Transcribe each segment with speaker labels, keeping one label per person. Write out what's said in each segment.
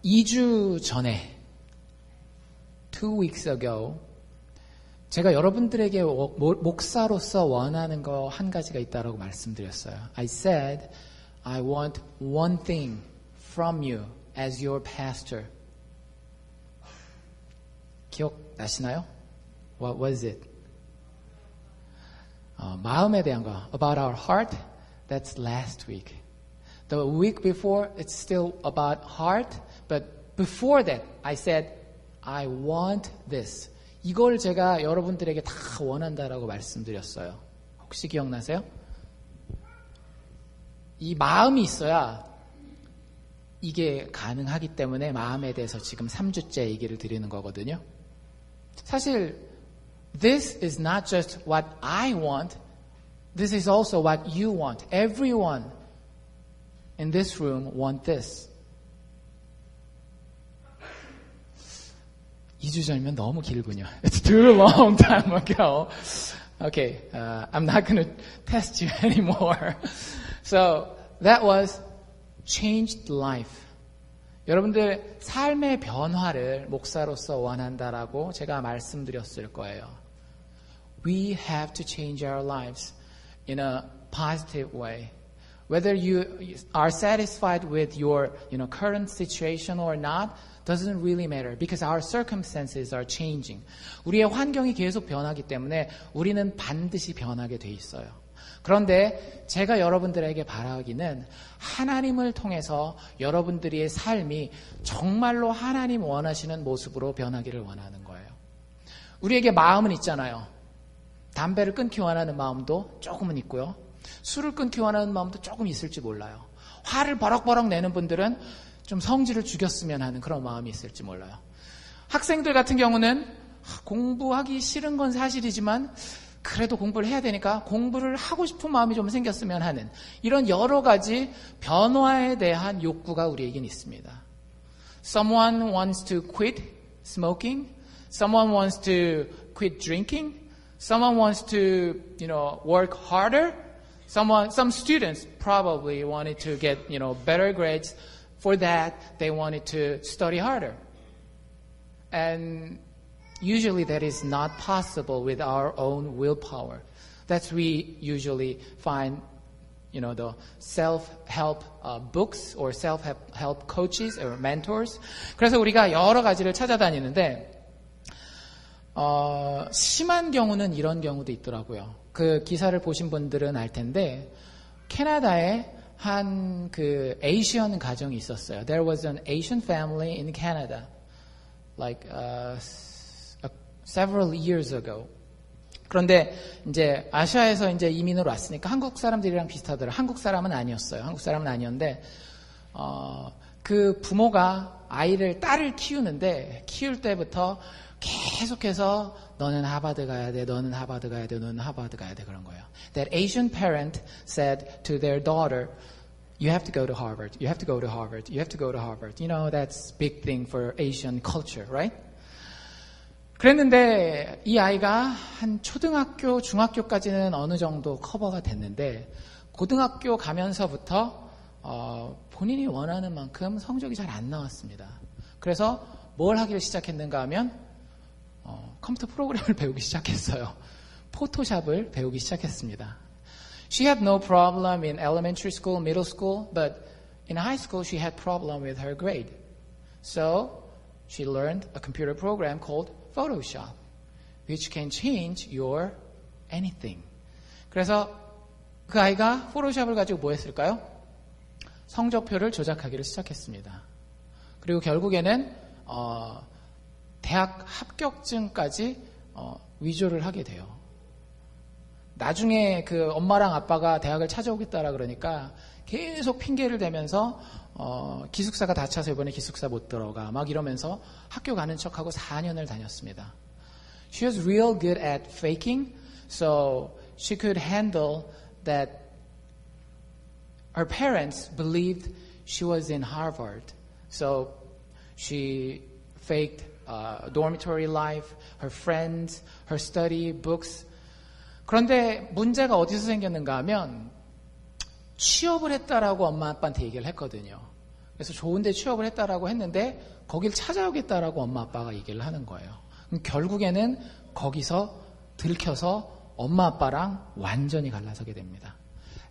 Speaker 1: 2주 전에, 2 weeks ago, 제가 여러분들에게 목사로서 원하는 거 한 가지가 있다고 말씀드렸어요. I said, I want one thing from you as your pastor. 기억나시나요? What was it? 마음에 대한 거. About our heart, that's last week. The week before, it's still about heart, but before that, I said, I want this. 이걸 제가 여러분들에게 다 원한다라고 말씀드렸어요. 혹시 기억나세요? 이 마음이 있어야 이게 가능하기 때문에 마음에 대해서 지금 3주째 얘기를 드리는 거거든요. 사실 this is not just what I want. This is also what you want. Everyone in this room want this. 2주 전이면 너무 길군요. It's too long time ago. Okay, I'm not going to test you anymore. So that was changed life. 여러분들 삶의 변화를 목사로서 원한다라고 제가 말씀드렸을 거예요. We have to change our lives in a positive way. Whether you are satisfied with your current situation or not doesn't really matter because our circumstances are changing. 우리의 환경이 계속 변하기 때문에 우리는 반드시 변하게 돼 있어요. 그런데 제가 여러분들에게 바라기는 하나님을 통해서 여러분들의 삶이 정말로 하나님 원하시는 모습으로 변하기를 원하는 거예요. 우리에게 마음은 있잖아요. 담배를 끊기 원하는 마음도 조금은 있고요. 술을 끊기 원하는 마음도 조금 있을지 몰라요. 화를 버럭버럭 내는 분들은 좀 성질을 죽였으면 하는 그런 마음이 있을지 몰라요. 학생들 같은 경우는 공부하기 싫은 건 사실이지만 그래도 공부를 해야 되니까 공부를 하고 싶은 마음이 좀 생겼으면 하는 이런 여러 가지 변화에 대한 욕구가 우리에겐 있습니다. Someone wants to quit smoking. Someone wants to quit drinking. Someone wants to, work harder. Some students probably wanted to get, better grades. For that, they wanted to study harder. And usually that is not possible with our own willpower. That's we usually find, the self-help books or self-help coaches or mentors. 그래서 우리가 여러 가지를 찾아다니는데 심한 경우는 이런 경우도 있더라고요. 그 기사를 보신 분들은 알 텐데 캐나다에 한 그 에이시안 가정이 있었어요. There was an Asian family in Canada, like several years ago. 그런데 이제 아시아에서 이제 이민으로 왔으니까 한국 사람들이랑 비슷하더라고요. 한국 사람은 아니었어요. 한국 사람은 아니었는데 그 부모가 딸을 키우는데 키울 때부터 계속해서 너는 하버드 가야 돼, 너는 하버드 가야 돼, 너는 하버드 가야 돼 그런 거예요. That Asian parent said to their daughter, you have to go to Harvard, you have to go to Harvard, you have to go to Harvard. That's big thing for Asian culture, right? 그랬는데 이 아이가 한 초등학교, 중학교까지는 어느 정도 커버가 됐는데 고등학교 가면서부터 본인이 원하는 만큼 성적이 잘 안 나왔습니다. 그래서 뭘 하기를 시작했는가 하면 컴퓨터 프로그램을 배우기 시작했어요. 포토샵을 배우기 시작했습니다. She had no problem in elementary school, middle school, but in high school she had problem with her grade. So she learned a computer program called Photoshop, which can change your anything. 그래서 그 아이가 포토샵을 가지고 뭐 했을까요? 성적표를 조작하기를 시작했습니다. 그리고 결국에는 대학 합격증까지 위조를 하게 돼요. 나중에 그 엄마랑 아빠가 대학을 찾아오겠다라 그러니까 계속 핑계를 대면서 기숙사가 닫혀서 이번에 기숙사 못 들어가 막 이러면서 학교 가는 척하고 4년을 다녔습니다. She was real good at faking, so she could handle that her parents believed she was in Harvard. So she faked dormitory life, her friends, her study, books. 그런데 문제가 어디서 생겼는가 하면 취업을 했다라고 엄마 아빠한테 얘기를 했거든요. 그래서 좋은 데 취업을 했다라고 했는데 거길 찾아오겠다라고 엄마 아빠가 얘기를 하는 거예요. 그럼 결국에는 거기서 들켜서 엄마 아빠랑 완전히 갈라서게 됩니다.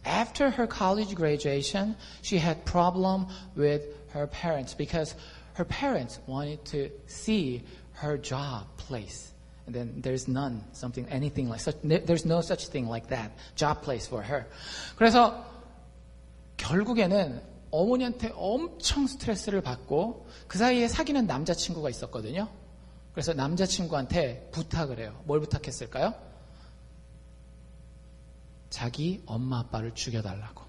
Speaker 1: After her college graduation, she had problem with her parents because her parents wanted to see her job place. And then there's none, something, anything like such. There's no such thing like that, job place for her. 그래서 결국에는 어머니한테 엄청 스트레스를 받고 그 사이에 사귀는 남자친구가 있었거든요. 그래서 남자친구한테 부탁을 해요. 뭘 부탁했을까요? 자기 엄마 아빠를 죽여달라고.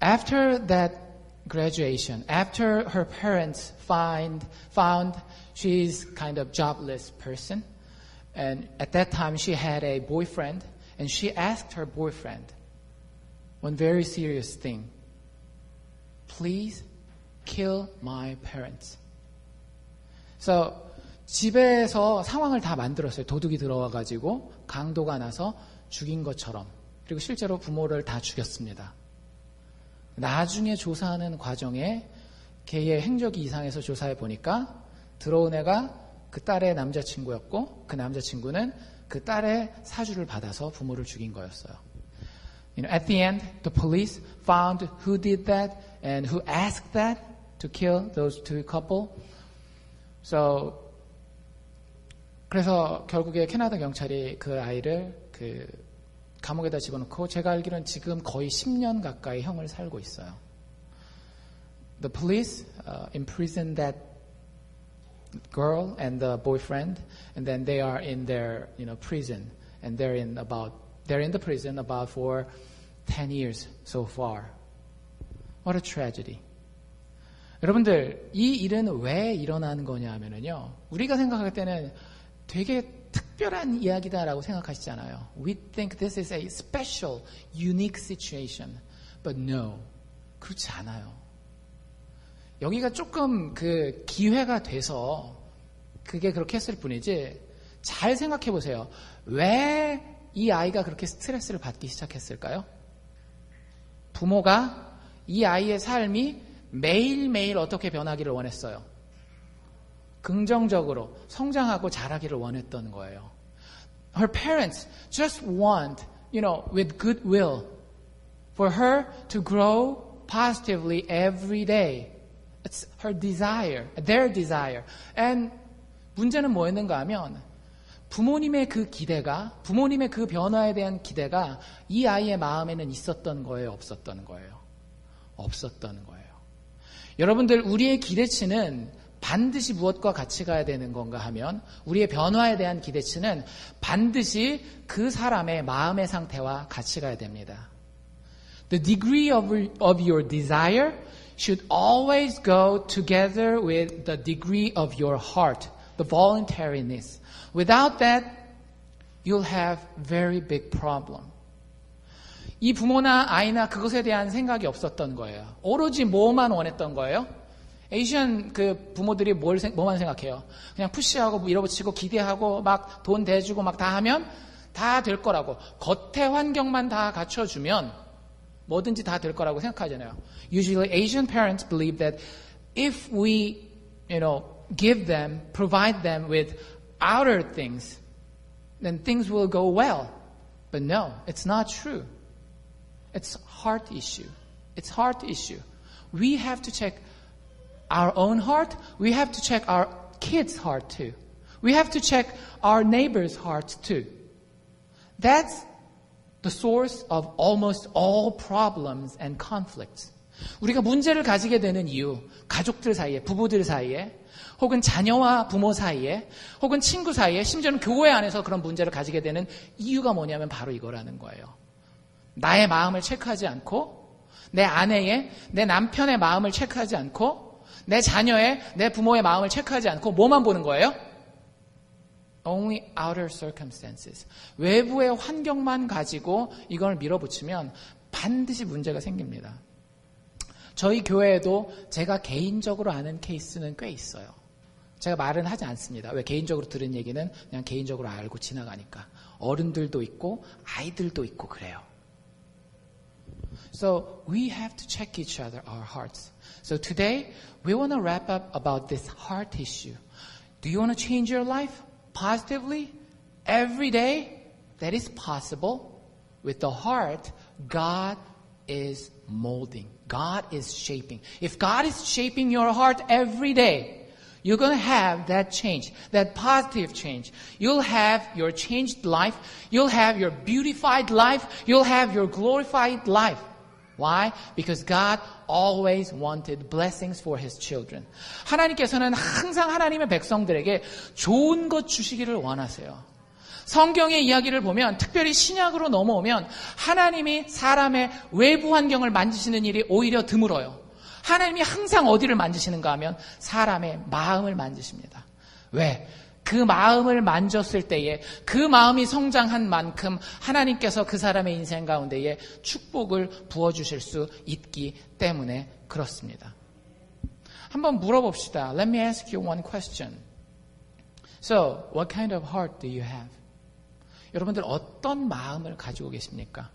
Speaker 1: After that graduation, after her parents found she's kind of jobless person, and at that time she had a boyfriend, and she asked her boyfriend one very serious thing. Please kill my parents. So 집에서 상황을 다 만들었어요. 도둑이 들어와가지고 강도가 나서 죽인 것처럼. 그리고 실제로 부모를 다 죽였습니다. 나중에 조사하는 과정에 걔의 행적이 이상해서 조사해 보니까 들어온 애가 그 딸의 남자친구였고 그 남자친구는 그 딸의 사주를 받아서 부모를 죽인 거였어요. At the end, the police found who did that and who asked that to kill those two couple. So 그래서 결국에 캐나다 경찰이 그 아이를 그 감옥에다 집어넣고 제가 알기로는 지금 거의 10년 가까이 형을 살고 있어요. The police imprisoned that girl and the boyfriend, and then they are in their prison, and they're in the prison about for 10 years so far. What a tragedy. 여러분들 이 일은 왜 일어나는 거냐 하면은요. 우리가 생각할 때는 되게 특별한 이야기다라고 생각하시잖아요. We think this is a special, unique situation. But no, 그렇지 않아요. 여기가 조금 그 기회가 돼서 그게 그렇게 했을 뿐이지 잘 생각해 보세요. 왜 이 아이가 그렇게 스트레스를 받기 시작했을까요? 부모가 이 아이의 삶이 매일매일 어떻게 변하기를 원했어요? 긍정적으로 성장하고 자라기를 원했던 거예요. Her parents just want, with goodwill, for her to grow positively every day. It's her desire, their desire. And 문제는 뭐였는가 하면 부모님의 그 기대가, 부모님의 그 변화에 대한 기대가 이 아이의 마음에는 있었던 거예요, 없었던 거예요? 없었던 거예요. 여러분들, 우리의 기대치는 반드시 무엇과 같이 가야 되는 건가 하면 우리의 변화에 대한 기대치는 반드시 그 사람의 마음의 상태와 같이 가야 됩니다. The degree of your desire should always go together with the degree of your heart, the voluntariness. Without that, you'll have very big problem. 이 부모나 아이나 그것에 대한 생각이 없었던 거예요. 오로지 뭐만 원했던 거예요? 에이시안 그 부모들이 뭐만 생각해요? 그냥 푸시하고 밀어붙이고 기대하고 막 돈 대주고 막 다 하면 다 될 거라고. 겉의 환경만 다 갖춰주면 뭐든지 다 될 거라고 생각하잖아요. Usually Asian parents believe that if we, give them, provide them with outer things, then things will go well. But no, it's not true. It's heart issue. It's heart issue. We have to check our own heart. We have to check our kids' heart too. We have to check our neighbors' hearts too. That's the source of almost all problems and conflicts. 우리가 문제를 가지게 되는 이유, 가족들 사이에, 부부들 사이에, 혹은 자녀와 부모 사이에, 혹은 친구 사이에, 심지어는 교회 안에서 그런 문제를 가지게 되는 이유가 뭐냐면 바로 이거라는 거예요. 나의 마음을 체크하지 않고, 내 아내의, 내 남편의 마음을 체크하지 않고, 내 자녀의, 내 부모의 마음을 체크하지 않고 뭐만 보는 거예요? Only outer circumstances. 외부의 환경만 가지고 이걸 밀어붙이면 반드시 문제가 생깁니다. 저희 교회에도 제가 개인적으로 아는 케이스는 꽤 있어요. 제가 말은 하지 않습니다. 왜? 개인적으로 들은 얘기는 그냥 개인적으로 알고 지나가니까. 어른들도 있고 아이들도 있고 그래요. So we have to check each other, our hearts. So today, we want to wrap up about this heart issue. Do you want to change your life positively every day? That is possible. With the heart, God is molding. God is shaping. If God is shaping your heart every day, you're going to have that change, that positive change. You'll have your changed life. You'll have your beautified life. You'll have your glorified life. Why? Because God always wanted blessings for His children. 하나님께서는 항상 하나님의 백성들에게 좋은 것 주시기를 원하세요. 성경의 이야기를 보면 특별히 신약으로 넘어오면 하나님이 사람의 외부 환경을 만지시는 일이 오히려 드물어요. 하나님이 항상 어디를 만지시는가 하면 사람의 마음을 만지십니다. 왜? 그 마음을 만졌을 때에 그 마음이 성장한 만큼 하나님께서 그 사람의 인생 가운데에 축복을 부어주실 수 있기 때문에 그렇습니다. 한번 물어봅시다. Let me ask you one question. So, what kind of heart do you have? 여러분들 어떤 마음을 가지고 계십니까?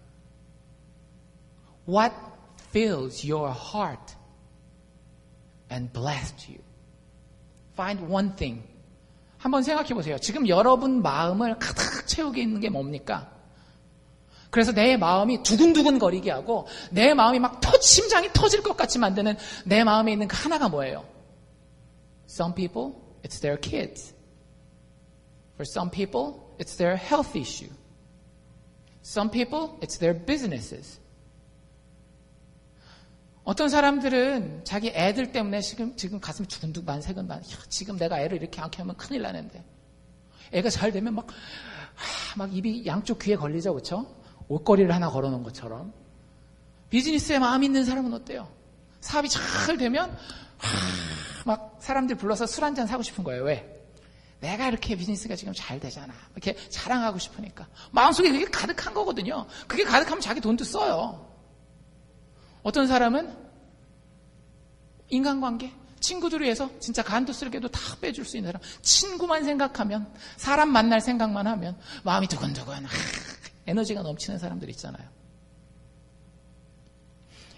Speaker 1: What fills your heart and blessed you? Find one thing. 한번 생각해 보세요. 지금 여러분 마음을 가득 채우고 있는 게 뭡니까? 그래서 내 마음이 두근두근 거리게 하고 내 마음이 막 심장이 터질 것 같이 만드는 내 마음에 있는 그 하나가 뭐예요? Some people, it's their kids. For some people, it's their health issue. Some people, it's their businesses. 어떤 사람들은 자기 애들 때문에 지금 가슴이 두근두근 세근반. 지금 내가 애를 이렇게 안 키우면 큰일 나는데. 애가 잘 되면 막 입이 양쪽 귀에 걸리죠, 그렇죠? 옷걸이를 하나 걸어놓은 것처럼. 비즈니스에 마음 있는 사람은 어때요? 사업이 잘 되면 막 사람들 불러서 술 한잔 사고 싶은 거예요. 왜? 내가 이렇게 비즈니스가 지금 잘 되잖아. 이렇게 자랑하고 싶으니까. 마음속에 그게 가득한 거거든요. 그게 가득하면 자기 돈도 써요. 어떤 사람은 인간관계, 친구들을 위해서 진짜 간도 쓸게도 다 빼줄 수 있는 사람. 친구만 생각하면, 사람 만날 생각만 하면 마음이 두근두근 에너지가 넘치는 사람들 있잖아요.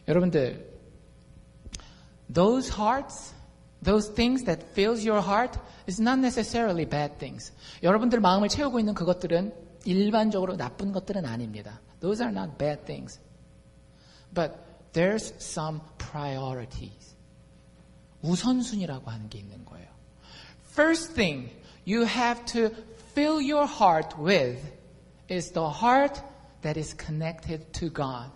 Speaker 1: 여러분들, those hearts, those things that fills your heart is not necessarily bad things. 여러분들 마음을 채우고 있는 그것들은 일반적으로 나쁜 것들은 아닙니다. Those are not bad things. But there's some priorities. 우선순위라고 하는 게 있는 거예요. First thing you have to fill your heart with is the heart that is connected to God.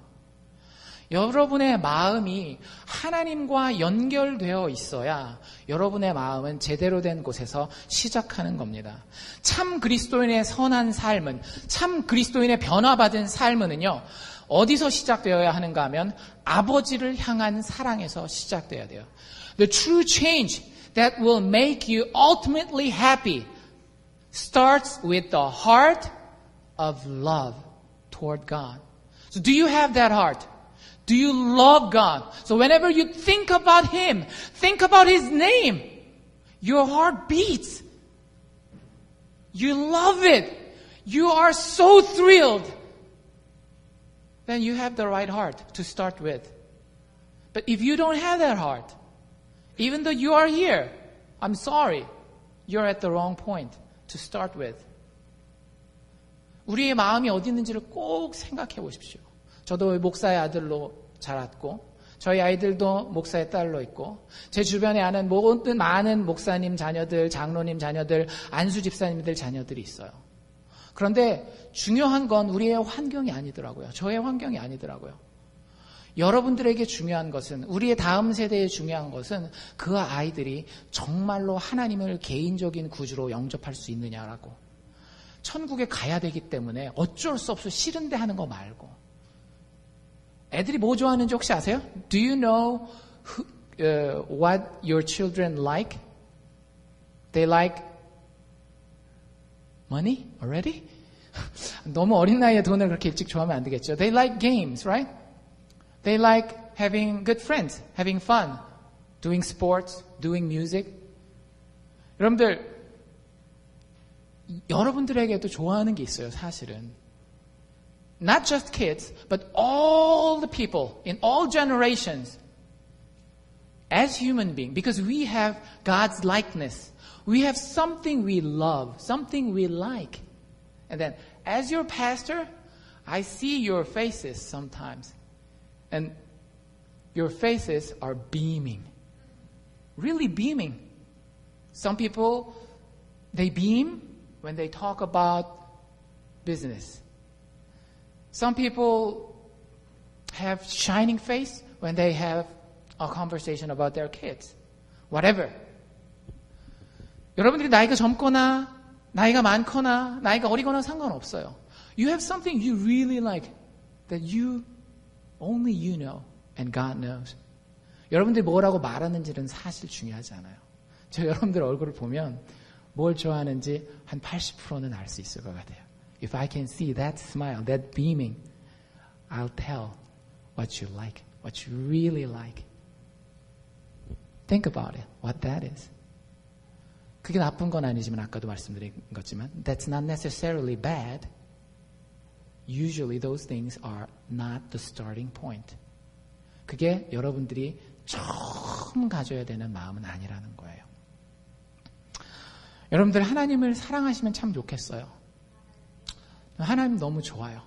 Speaker 1: 여러분의 마음이 하나님과 연결되어 있어야 여러분의 마음은 제대로 된 곳에서 시작하는 겁니다. 참 그리스도인의 선한 삶은, 참 그리스도인의 변화받은 삶은요, 어디서 시작되어야 하는가 하면 아버지를 향한 사랑에서 시작돼야 돼요. The true change that will make you ultimately happy starts with the heart of love toward God. So do you have that heart? Do you love God? So whenever you think about Him, think about His name, your heart beats. You love it. You are so thrilled. Then you have the right heart to start with. But if you don't have that heart, even though you are here, I'm sorry, you're at the wrong point to start with. 우리의 마음이 어디 있는지를 꼭 생각해 보십시오. 저도 목사의 아들로 자랐고 저희 아이들도 목사의 딸로 있고 제 주변에 아는 모든 많은 목사님 자녀들, 장로님 자녀들, 안수 집사님들 자녀들이 있어요. 그런데 중요한 건 우리의 환경이 아니더라고요. 저의 환경이 아니더라고요. 여러분들에게 중요한 것은, 우리의 다음 세대에 중요한 것은 그 아이들이 정말로 하나님을 개인적인 구주로 영접할 수 있느냐라고. 천국에 가야 되기 때문에 어쩔 수 없어 싫은데 하는 거 말고. 애들이 뭐 좋아하는지 혹시 아세요? Do you know what your children like? They like money already? 너무 어린 나이에 돈을 그렇게 일찍 좋아하면 안 되겠죠. They like games, right? They like having good friends, having fun, doing sports, doing music. 여러분들에게도 좋아하는 게 있어요, 사실은. not just kids, but all the people in all generations as human beings, because we have God's likeness. We have something we love, something we like. And then, as your pastor, I see your faces sometimes. And your faces are beaming. Really beaming. Some people, they beam when they talk about business. Some people have shining face when they have a conversation about their kids. Whatever. 여러분들이 나이가 젊거나 나이가 많거나 나이가 어리거나 상관없어요. You have something you really like that only you know and God knows. 여러분들이 뭐라고 말하는지는 사실 중요하지 않아요. 저 여러분들 얼굴을 보면 뭘 좋아하는지 한 80%는 알 수 있을 것 같아요. If I can see that smile, that beaming, I'll tell what you like, what you really like. Think about it, what that is. 그게 나쁜 건 아니지만 아까도 말씀드린 것지만 that's not necessarily bad. Usually those things are not the starting point. 그게 여러분들이 처음 가져야 되는 마음은 아니라는 거예요. 여러분들 하나님을 사랑하시면 참 좋겠어요. 하나님 너무 좋아요.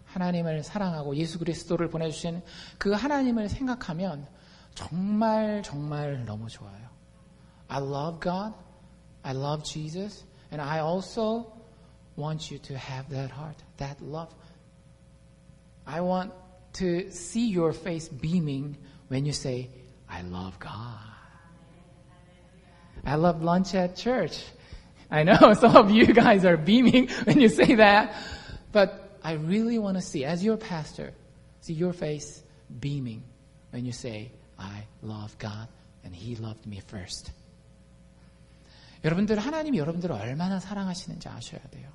Speaker 1: 하나님을 사랑하고 예수 그리스도를 보내주신 그 하나님을 생각하면 정말 정말 너무 좋아요. I love God. I love Jesus. And I also want you to have that heart, that love. I want to see your face beaming when you say, I love God. I love lunch at church. I know some of you guys are beaming when you say that, but I really want to see, as your pastor, see your face beaming when you say, I love God and He loved me first. 여러분들, 하나님이 여러분들을 얼마나 사랑하시는지 아셔야 돼요.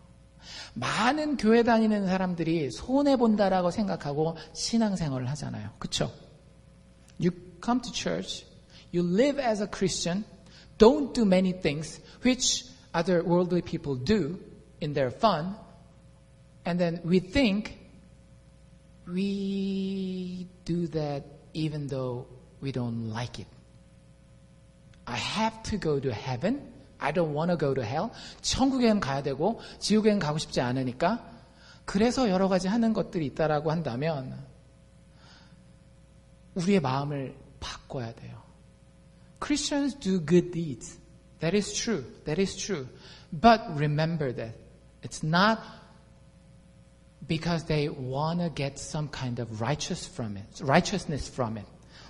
Speaker 1: 많은 교회 다니는 사람들이 손해본다라고 생각하고 신앙생활을 하잖아요. 그렇죠? You come to church, you live as a Christian, don't do many things which other worldly people do in their fun, and then we think we do that even though we don't like it. I have to go to heaven. I don't want to go to hell. 천국에는 가야 되고 지옥에는 가고 싶지 않으니까 그래서 여러 가지 하는 것들이 있다라고 한다면 우리의 마음을 바꿔야 돼요. Christians do good deeds. That is true. That is true. But remember that it's not because they want to get some kind of righteousness from it.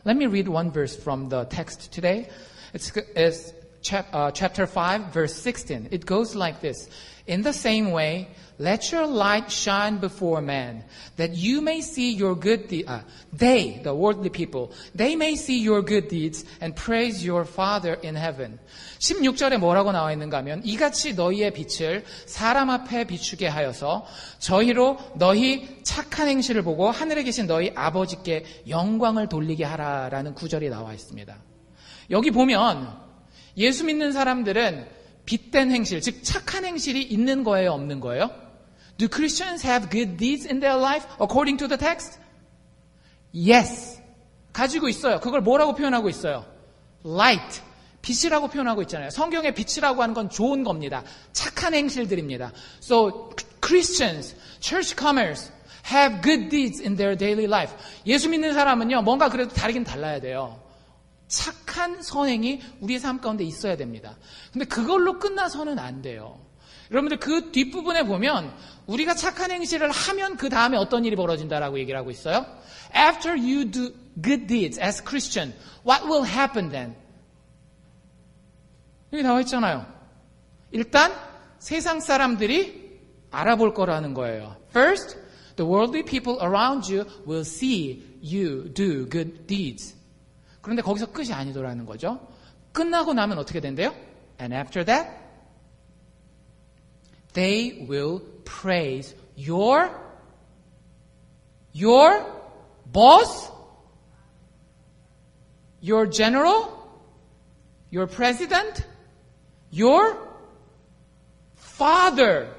Speaker 1: Let me read one verse from the text today. It's chapter 5, verse 16. It goes like this. In the same way, let your light shine before men, that you may see your good deeds. They, the worldly people, they may see your good deeds and praise your Father in heaven. 16절에 뭐라고 나와 있는가 하면 이같이 너희의 빛을 사람 앞에 비추게 하여서 저희로 너희 착한 행실을 보고 하늘에 계신 너희 아버지께 영광을 돌리게 하라라는 구절이 나와 있습니다. 여기 보면 예수 믿는 사람들은 빛된 행실, 즉 착한 행실이 있는 거예요, 없는 거예요? Do Christians have good deeds in their life according to the text? Yes. 가지고 있어요. 그걸 뭐라고 표현하고 있어요? Light. 빛이라고 표현하고 있잖아요. 성경의 빛이라고 하는 건 좋은 겁니다. 착한 행실들입니다. So Christians, churchcomers have good deeds in their daily life. 예수 믿는 사람은요, 뭔가 그래도 다르긴 달라야 돼요. 착한 선행이 우리의 삶 가운데 있어야 됩니다. 근데 그걸로 끝나서는 안 돼요. 여러분들 그 뒷부분에 보면 우리가 착한 행실을 하면 그 다음에 어떤 일이 벌어진다라고 얘기를 하고 있어요. After you do good deeds as Christian, what will happen then? 여기 나와 있잖아요. 일단 세상 사람들이 알아볼 거라는 거예요. First, the worldly people around you will see you do good deeds. 그런데 거기서 끝이 아니더라는 거죠. 끝나고 나면 어떻게 된대요? And after that, they will praise your boss, your general, your president, your father.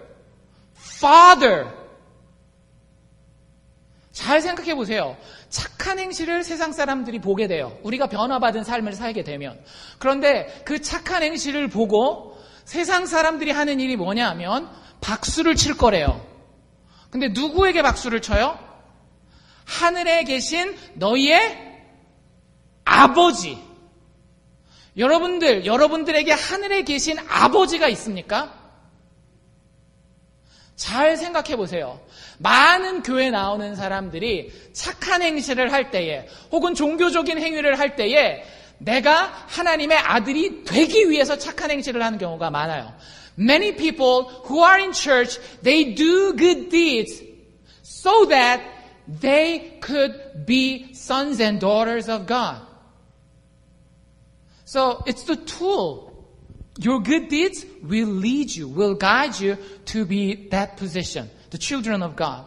Speaker 1: 잘 생각해 보세요. 착한 행실을 세상 사람들이 보게 돼요. 우리가 변화받은 삶을 살게 되면. 그런데 그 착한 행실을 보고 세상 사람들이 하는 일이 뭐냐 하면 박수를 칠 거래요. 근데 누구에게 박수를 쳐요? 하늘에 계신 너희의 아버지. 여러분들에게 하늘에 계신 아버지가 있습니까? 잘 생각해 보세요. 많은 교회 나오는 사람들이 착한 행실을 할 때에 혹은 종교적인 행위를 할 때에 내가 하나님의 아들이 되기 위해서 착한 행실을 하는 경우가 많아요. Many people who are in church, they do good deeds so that they could be sons and daughters of God. So it's the tool. Your good deeds will lead you, will guide you to be that position, the children of God.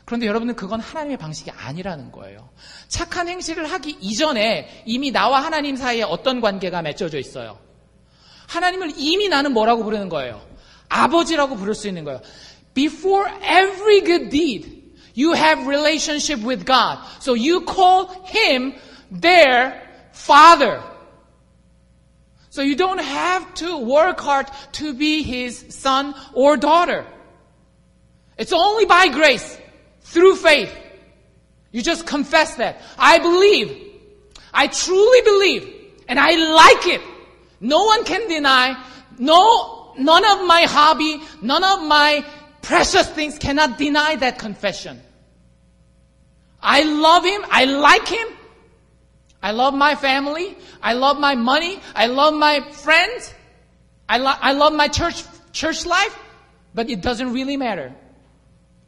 Speaker 1: 그런데 여러분은 그건 하나님의 방식이 아니라는 거예요. 착한 행실을 하기 이전에 이미 나와 하나님 사이에 어떤 관계가 맺혀져 있어요. 하나님을 이미 나는 뭐라고 부르는 거예요? 아버지라고 부를 수 있는 거예요. Before every good deed, you have relationship with God. So you call Him their Father. So you don't have to work hard to be His son or daughter. It's only by grace, through faith. You just confess that. I believe. I truly believe. And I like it. No one can deny. None of my hobby, none of my precious things cannot deny that confession. I love Him. I like Him. I love my family. I love my money. I love my friends. I love my church life. But it doesn't really matter.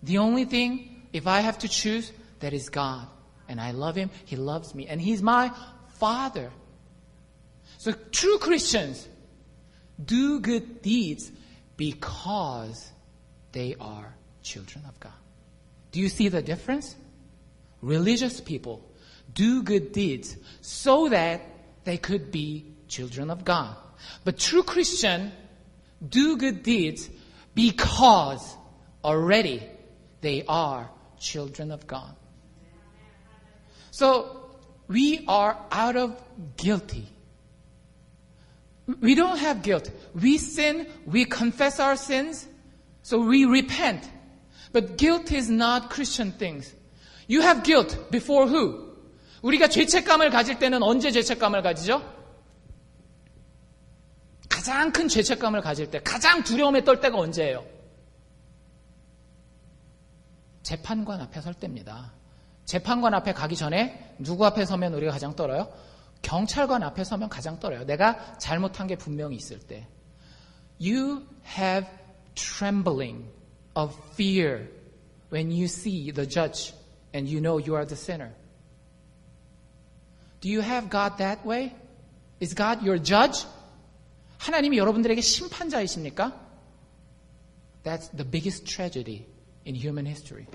Speaker 1: The only thing, if I have to choose, that is God. And I love Him. He loves me. And He's my Father. So true Christians do good deeds because they are children of God. Do you see the difference? Religious people do good deeds so that they could be children of God. But true Christians do good deeds because already they are children of God. So we are out of guilty. We don't have guilt. We sin, we confess our sins, so we repent. But guilt is not Christian things. You have guilt before who? 우리가 죄책감을 가질 때는 언제 죄책감을 가지죠? 가장 큰 죄책감을 가질 때, 가장 두려움에 떨 때가 언제예요? 재판관 앞에 설 때입니다. 재판관 앞에 가기 전에 누구 앞에 서면 우리가 가장 떨어요? 경찰관 앞에 서면 가장 떨어요. 내가 잘못한 게 분명히 있을 때. You have trembling of fear when you see the judge and you know you are the sinner. Do you have God that way? Is God your judge? 하나님이 여러분들에게 심판자이십니까? That's the biggest tragedy in human history.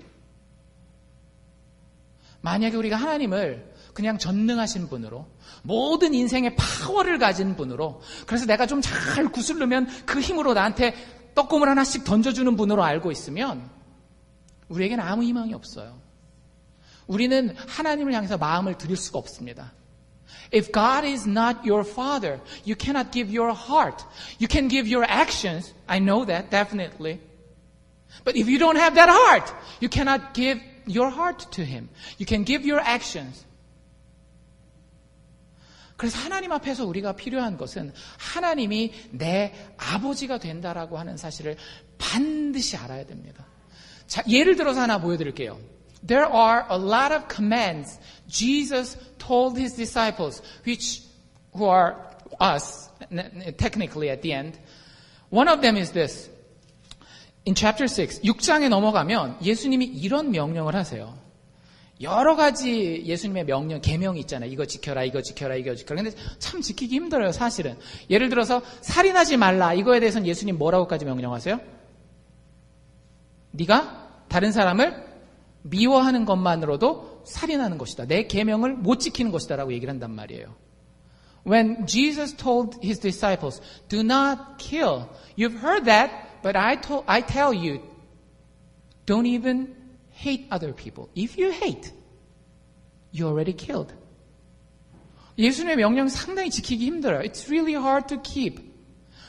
Speaker 1: 만약에 우리가 하나님을 그냥 전능하신 분으로, 모든 인생의 파워를 가진 분으로, 그래서 내가 좀 잘 구슬르면 그 힘으로 나한테 떡고물 하나씩 던져주는 분으로 알고 있으면 우리에게는 아무 희망이 없어요. 우리는 하나님을 향해서 마음을 드릴 수가 없습니다. If God is not your father, you cannot give your heart. You can give your actions. I know that, definitely. But if you don't have that heart, you cannot give your heart to Him. You can give your actions. 그래서 하나님 앞에서 우리가 필요한 것은 하나님이 내 아버지가 된다라고 하는 사실을 반드시 알아야 됩니다. 자, 예를 들어서 하나 보여드릴게요. There are a lot of commands Jesus told His disciples, who are us, technically at the end. One of them is this. In chapter 6, 6장에 넘어가면 예수님이 이런 명령을 하세요. 여러 가지 예수님의 명령, 계명이 있잖아요. 이거 지켜라, 이거 지켜라, 이거 지켜라. 근데 참 지키기 힘들어요, 사실은. 예를 들어서 살인하지 말라. 이거에 대해서는 예수님 뭐라고까지 명령하세요? 네가 다른 사람을 미워하는 것만으로도 살인하는 것이다. 내 계명을 못 지키는 것이다라고 얘기를 한단 말이에요. When Jesus told His disciples, do not kill. You've heard that, but I tell you, don't even hate other people. If you hate, you're already killed. 예수님의 명령 상당히 지키기 힘들어요. It's really hard to keep.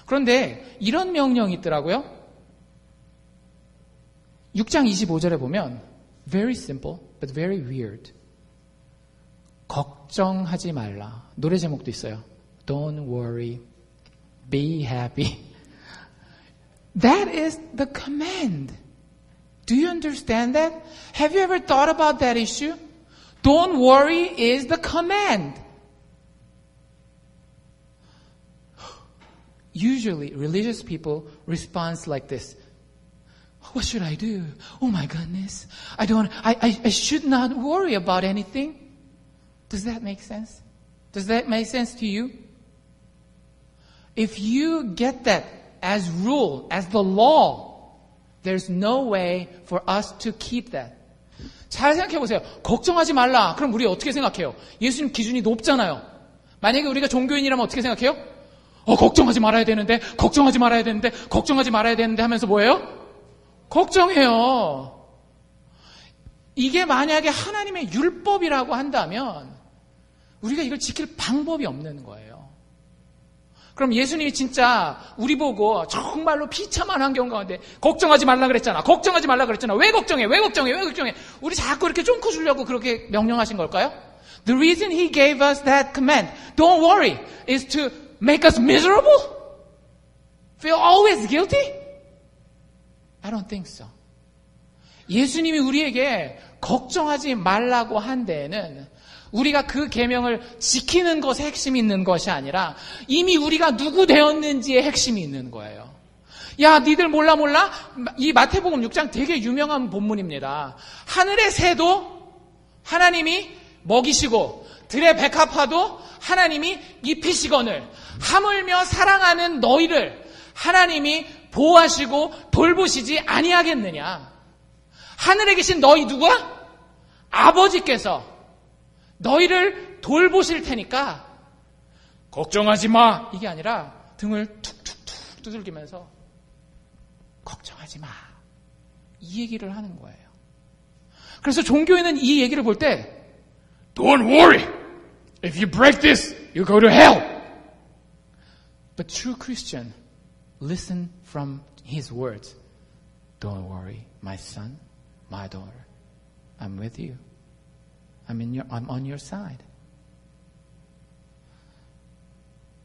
Speaker 1: 그런데 이런 명령이 있더라고요. 6장 25절에 보면 very simple but very weird. 걱정하지 말라. 노래 제목도 있어요. Don't worry. Be happy. That is the command. Do you understand that? Have you ever thought about that issue? Don't worry is the command. Usually, religious people respond like this. What should I do? Oh my goodness. I should not worry about anything. Does that make sense? Does that make sense to you? If you get that as rule, as the law, there's no way for us to keep that. 잘 생각해 보세요. 걱정하지 말라. 그럼 우리 어떻게 생각해요? 예수님 기준이 높잖아요. 만약에 우리가 종교인이라면 어떻게 생각해요? 걱정하지 말아야 되는데, 걱정하지 말아야 되는데, 걱정하지 말아야 되는데 하면서 뭐예요? 걱정해요. 이게 만약에 하나님의 율법이라고 한다면 우리가 이걸 지킬 방법이 없는 거예요. 그럼 예수님이 진짜 우리 보고 정말로 비참한 환경 가운데 걱정하지 말라 그랬잖아. 걱정하지 말라 그랬잖아. 왜 걱정해? 왜 걱정해? 왜 걱정해? 우리 자꾸 이렇게 쫑코 주려고 그렇게 명령하신 걸까요? The reason he gave us that command, don't worry, is to make us miserable? Feel always guilty? I don't think so. 예수님이 우리에게 걱정하지 말라고 한 데에는 우리가 그 계명을 지키는 것에 핵심이 있는 것이 아니라 이미 우리가 누구 되었는지에 핵심이 있는 거예요. 야, 니들 몰라? 이 마태복음 6장 되게 유명한 본문입니다. 하늘의 새도 하나님이 먹이시고 들의 백합화도 하나님이 입히시거늘 하물며 사랑하는 너희를 하나님이 보호하시고 돌보시지 아니하겠느냐. 하늘에 계신 너희 누구야? 아버지께서 너희를 돌보실 테니까 걱정하지 마. 이게 아니라 등을 툭툭툭 두들기면서 걱정하지 마. 이 얘기를 하는 거예요. 그래서 종교인은 이 얘기를 볼 때 Don't worry. If you break this, you go to hell. But true Christian, listen from his words. Don't worry, my son, my daughter. I'm with you. I'm on your side.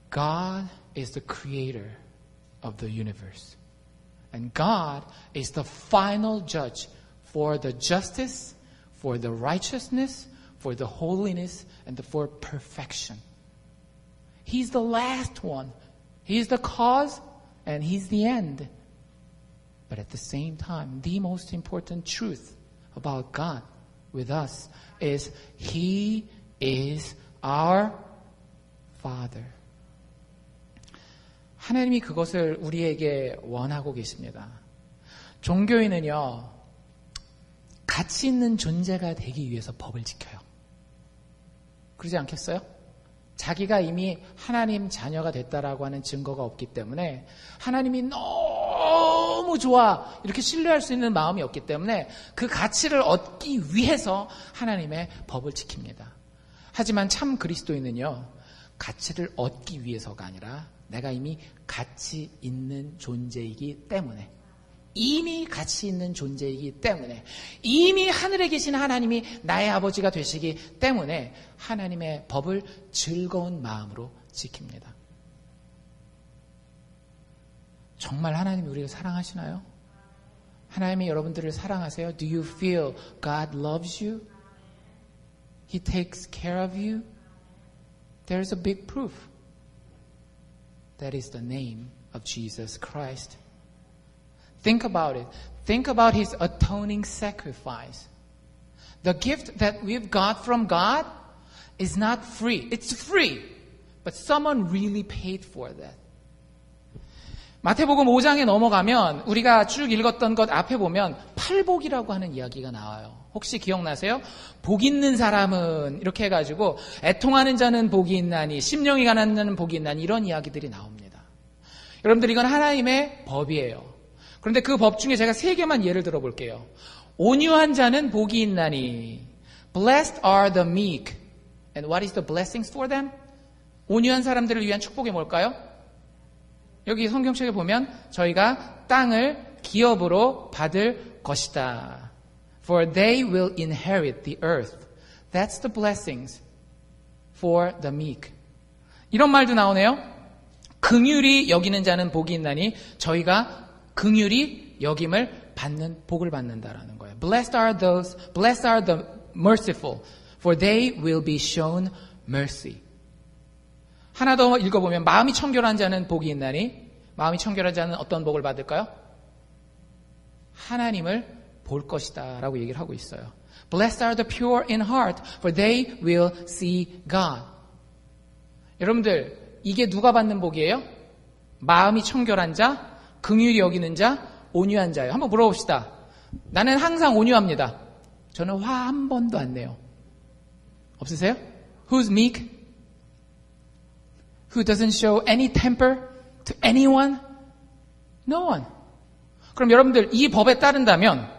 Speaker 1: God is the creator of the universe. And God is the final judge for the justice, for the righteousness, for the holiness, and for perfection. He's the last one. He's the cause, and He's the end. But at the same time, the most important truth about God with us is He is our Father. 하나님이 그것을 우리에게 원하고 계십니다. 종교인은요, 가치 있는 존재가 되기 위해서 법을 지켜요. 그러지 않겠어요? 자기가 이미 하나님 자녀가 됐다라고 하는 증거가 없기 때문에 하나님이 너무 좋아 이렇게 신뢰할 수 있는 마음이 없기 때문에 그 가치를 얻기 위해서 하나님의 법을 지킵니다. 하지만 참 그리스도인은요, 가치를 얻기 위해서가 아니라 내가 이미 가치 있는 존재이기 때문에, 이미 가치 있는 존재이기 때문에, 이미 하늘에 계신 하나님이 나의 아버지가 되시기 때문에 하나님의 법을 즐거운 마음으로 지킵니다. 정말 하나님이 우리를 사랑하시나요? 하나님이 여러분들을 사랑하세요? Do you feel God loves you? He takes care of you? There's a big proof. That is the name of Jesus Christ. Think about it. Think about His atoning sacrifice. The gift that we've got from God is not free. It's free. But someone really paid for that. 마태복음 5장에 넘어가면 우리가 쭉 읽었던 것 앞에 보면 팔복이라고 하는 이야기가 나와요. 혹시 기억나세요? 복 있는 사람은 이렇게 해가지고 애통하는 자는 복이 있나니 심령이 가난한 자는 복이 있나니 이런 이야기들이 나옵니다. 여러분들 이건 하나님의 법이에요. 그런데 그 법 중에 제가 3개만 예를 들어볼게요. 온유한 자는 복이 있나니. Blessed are the meek. And what is the blessings for them? 온유한 사람들을 위한 축복이 뭘까요? 여기 성경책에 보면 저희가 땅을 기업으로 받을 것이다. For they will inherit the earth. That's the blessings for the meek. 이런 말도 나오네요. 긍휼히 여기는 자는 복이 있나니 저희가 긍휼히 여김을 받는 복을 받는다라는 거예요. Blessed are the merciful, for they will be shown mercy. 하나 더 읽어보면 마음이 청결한 자는 복이 있나니 마음이 청결한 자는 어떤 복을 받을까요? 하나님을 볼 것이다 라고 얘기를 하고 있어요. Blessed are the pure in heart, for they will see God. 여러분들, 이게 누가 받는 복이에요? 마음이 청결한 자, 긍휼히 여기는 자, 온유한 자예요. 한번 물어봅시다. 나는 항상 온유합니다. 저는 화 한 번도 안 내요. 없으세요? Who's meek? Who doesn't show any temper to anyone? No one. 그럼 여러분들 이 법에 따른다면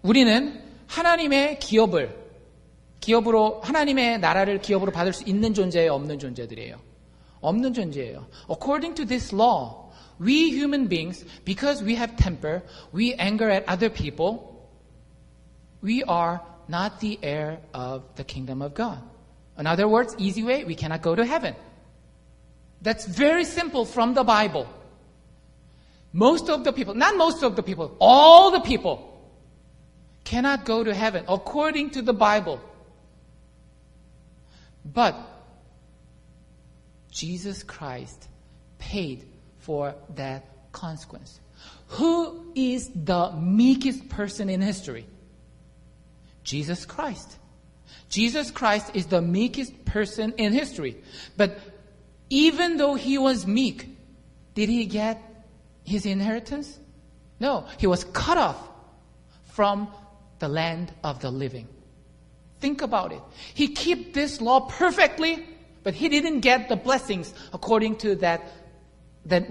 Speaker 1: 우리는 하나님의 기업으로 하나님의 나라를 기업으로 받을 수 있는 존재예요, 없는 존재들이에요? 없는 존재예요. According to this law, we human beings, because we have temper, we anger at other people, we are not the heir of the kingdom of God. In other words, easy way, we cannot go to heaven. That's very simple from the Bible. Most of the people, not most of the people, all the people cannot go to heaven according to the Bible. But Jesus Christ paid for that consequence. Who is the meekest person in history? Jesus Christ. Jesus Christ is the meekest person in history. But even though he was meek, did he get his inheritance? No, he was cut off from the land of the living. Think about it. He kept this law perfectly, but he didn't get the blessings according to that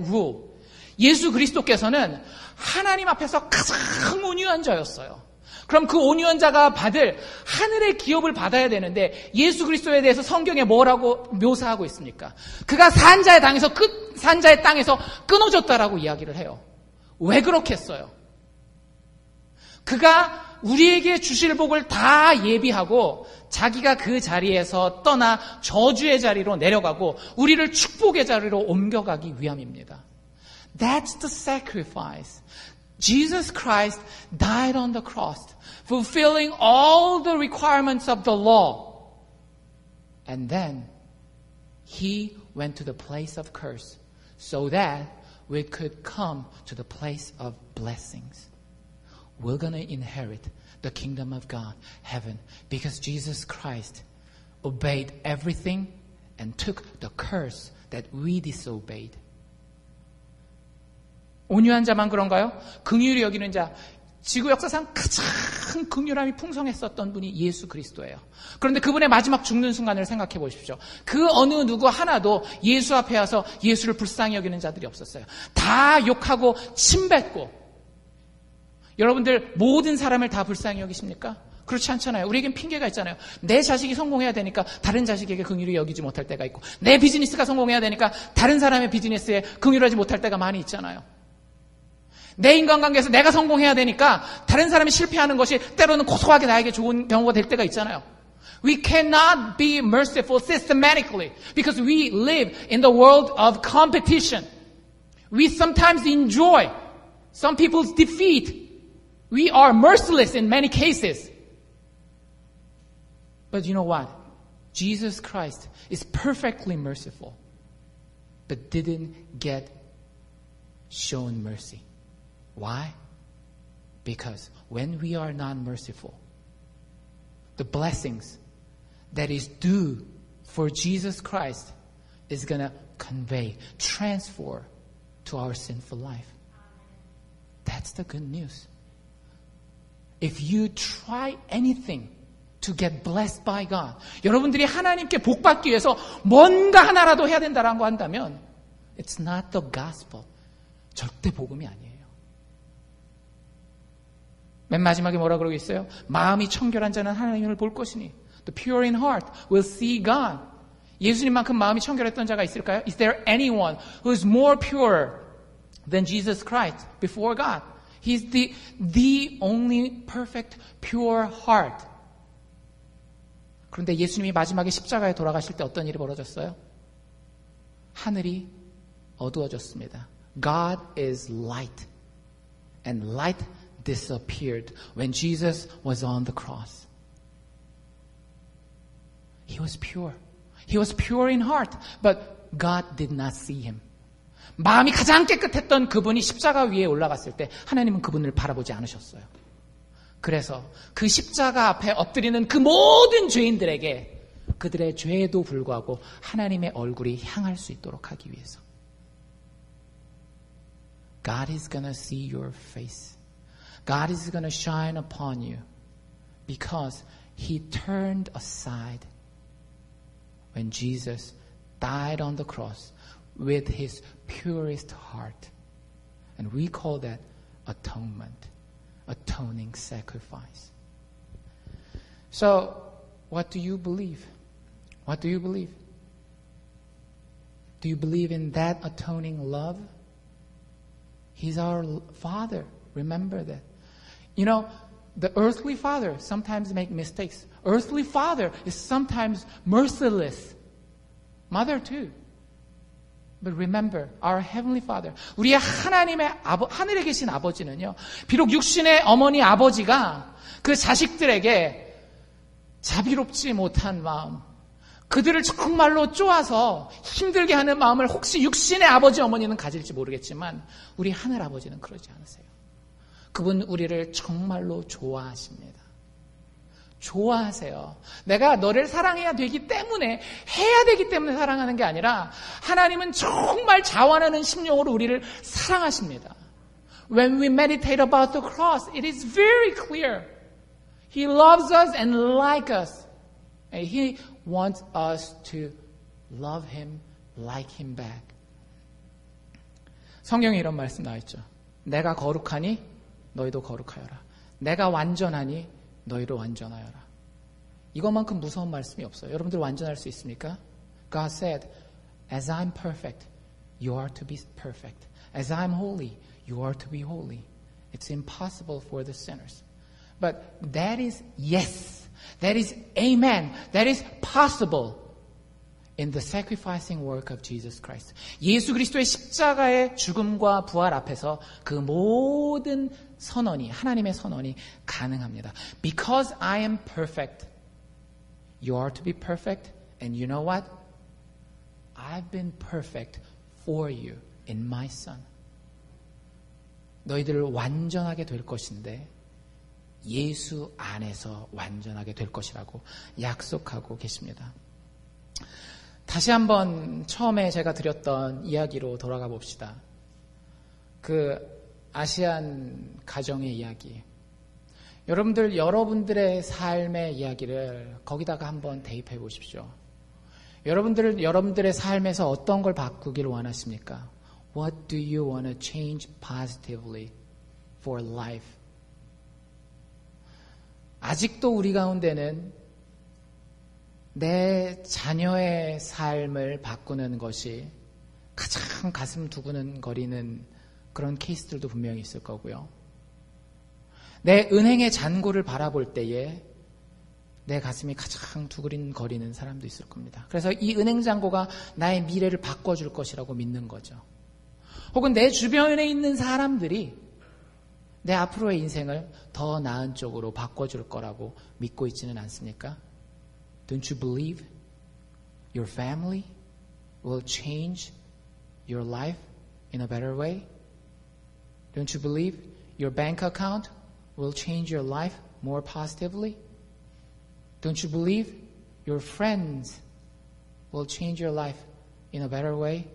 Speaker 1: rule. 예수 그리스도께서는 하나님 앞에서 가장 온유한 자였어요. 그럼 그 온유한 자가 받을 하늘의 기업을 받아야 되는데 예수 그리스도에 대해서 성경에 뭐라고 묘사하고 있습니까? 그가 산자의 땅에서 끊어졌다라고 이야기를 해요. 왜 그렇겠어요? 그가 우리에게 주실 복을 다 예비하고 자기가 그 자리에서 떠나 저주의 자리로 내려가고 우리를 축복의 자리로 옮겨가기 위함입니다. That's the sacrifice. Jesus Christ died on the cross, fulfilling all the requirements of the law. And then he went to the place of curse so that we could come to the place of blessings. We're going to inherit the kingdom of God, heaven, because Jesus Christ obeyed everything and took the curse that we disobeyed. 온유한 자만 그런가요? 긍휼히 여기는 자, 지구 역사상 가장 긍휼함이 풍성했었던 분이 예수 그리스도예요. 그런데 그분의 마지막 죽는 순간을 생각해 보십시오. 그 어느 누구 하나도 예수 앞에 와서 예수를 불쌍히 여기는 자들이 없었어요. 다 욕하고 침뱉고. 여러분들 모든 사람을 다 불쌍히 여기십니까? 그렇지 않잖아요. 우리에겐 핑계가 있잖아요. 내 자식이 성공해야 되니까 다른 자식에게 긍휼히 여기지 못할 때가 있고, 내 비즈니스가 성공해야 되니까 다른 사람의 비즈니스에 긍휼하지 못할 때가 많이 있잖아요. 내 인간관계에서 내가 성공해야 되니까 다른 사람이 실패하는 것이 때로는 고소하게 나에게 좋은 경우가 될 때가 있잖아요. We cannot be merciful systematically because we live in the world of competition. We sometimes enjoy some people's defeat. We are merciless in many cases. But you know what? Jesus Christ is perfectly merciful, but didn't get shown mercy. Why? Because when we are not merciful, the blessings that is due for Jesus Christ is going to transfer to our sinful life. That's the good news. If you try anything to get blessed by God, 여러분들이 하나님께 복 받기 위해서 뭔가 하나라도 해야 된다라고 한다면 it's not the gospel. 절대 복음이 아니에요. 맨 마지막에 뭐라 그러고 있어요? 마음이 청결한 자는 하나님을 볼 것이니 The pure in heart will see God. 예수님만큼 마음이 청결했던 자가 있을까요? Is there anyone who is more pure than Jesus Christ before God? He's the only perfect, pure heart. 그런데 예수님이 마지막에 십자가에 돌아가실 때 어떤 일이 벌어졌어요? 하늘이 어두워졌습니다. God is light. And light disappeared when Jesus was on the cross. He was pure. He was pure in heart, but God did not see him. 마음이 가장 깨끗했던 그분이 십자가 위에 올라갔을 때 하나님은 그분을 바라보지 않으셨어요. 그래서 그 십자가 앞에 엎드리는 그 모든 죄인들에게 그들의 죄에도 불구하고 하나님의 얼굴이 향할 수 있도록 하기 위해서 God is going to see your face. God is going to shine upon you because He turned aside when Jesus died on the cross with His purest heart. And we call that atonement, atoning sacrifice. So, what do you believe? What do you believe? Do you believe in that atoning love? He's our Father. Remember that. You know, the earthly father sometimes make mistakes. Earthly father is sometimes merciless. Mother too. But remember, our heavenly father. 우리의 하나님의 하늘에 계신 아버지는요. 비록 육신의 어머니 아버지가 그 자식들에게 자비롭지 못한 마음, 그들을 정말로 쪼아서 힘들게 하는 마음을 혹시 육신의 아버지 어머니는 가질지 모르겠지만 우리 하늘 아버지는 그러지 않으세요. 그분 우리를 정말로 좋아하십니다. 좋아하세요. 내가 너를 사랑해야 되기 때문에 해야 되기 때문에 사랑하는 게 아니라 하나님은 정말 자원하는 심령으로 우리를 사랑하십니다. When we meditate about the cross, it is very clear. He loves us and like us. And He wants us to love Him, like Him back. 성경에 이런 말씀 나와 있죠. 내가 거룩하니 너희도 거룩하여라. 내가 완전하니 너희도 완전하여라. 이것만큼 무서운 말씀이 없어요. 여러분들 완전할 수 있습니까? God said, as I'm perfect, you are to be perfect. As I'm holy, you are to be holy. It's impossible for the sinners. But that is yes. That is amen. That is possible in the sacrificing work of Jesus Christ. 예수 그리스도의 십자가의 죽음과 부활 앞에서 그 모든 선언이, 하나님의 선언이 가능합니다. Because I am perfect, you are to be perfect. And you know what? I've been perfect for you in my Son. 너희들을 완전하게 될 것인데 예수 안에서 완전하게 될 것이라고 약속하고 계십니다. 다시 한번 처음에 제가 드렸던 이야기로 돌아가 봅시다. 그 아시안 가정의 이야기. 여러분들의 삶의 이야기를 거기다가 한번 대입해 보십시오. 여러분들의 삶에서 어떤 걸 바꾸기를 원하십니까? What do you want to change positively for life? 아직도 우리 가운데는 내 자녀의 삶을 바꾸는 것이 가장 가슴 두근거리는 그런 케이스들도 분명히 있을 거고요. 내 은행의 잔고를 바라볼 때에 내 가슴이 가장 두근거리는 사람도 있을 겁니다. 그래서 이 은행 잔고가 나의 미래를 바꿔줄 것이라고 믿는 거죠. 혹은 내 주변에 있는 사람들이 내 앞으로의 인생을 더 나은 쪽으로 바꿔줄 거라고 믿고 있지는 않습니까? Don't you believe your family will change your life in a better way? Don't you believe your bank account will change your life more positively? Don't you believe your friends will change your life in a better way?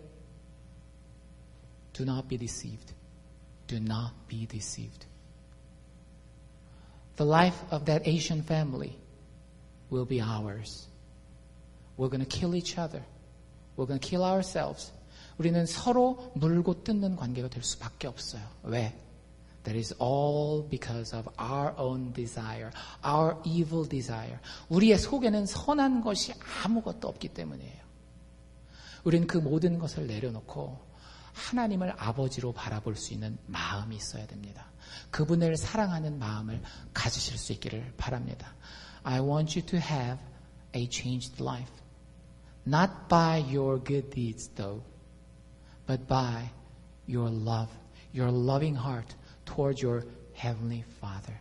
Speaker 1: Do not be deceived. Do not be deceived. The life of that Asian family will be ours. We're going to kill each other. We're going to kill ourselves. 우리는 서로 물고 뜯는 관계가 될 수밖에 없어요. 왜? That is all because of our own desire, our evil desire. 우리의 속에는 선한 것이 아무것도 없기 때문이에요. 우리는 그 모든 것을 내려놓고 하나님을 아버지로 바라볼 수 있는 마음이 있어야 됩니다. 그분을 사랑하는 마음을 가지실 수 있기를 바랍니다. I want you to have a changed life. Not by your good deeds though, but by your love, your loving heart toward your Heavenly Father.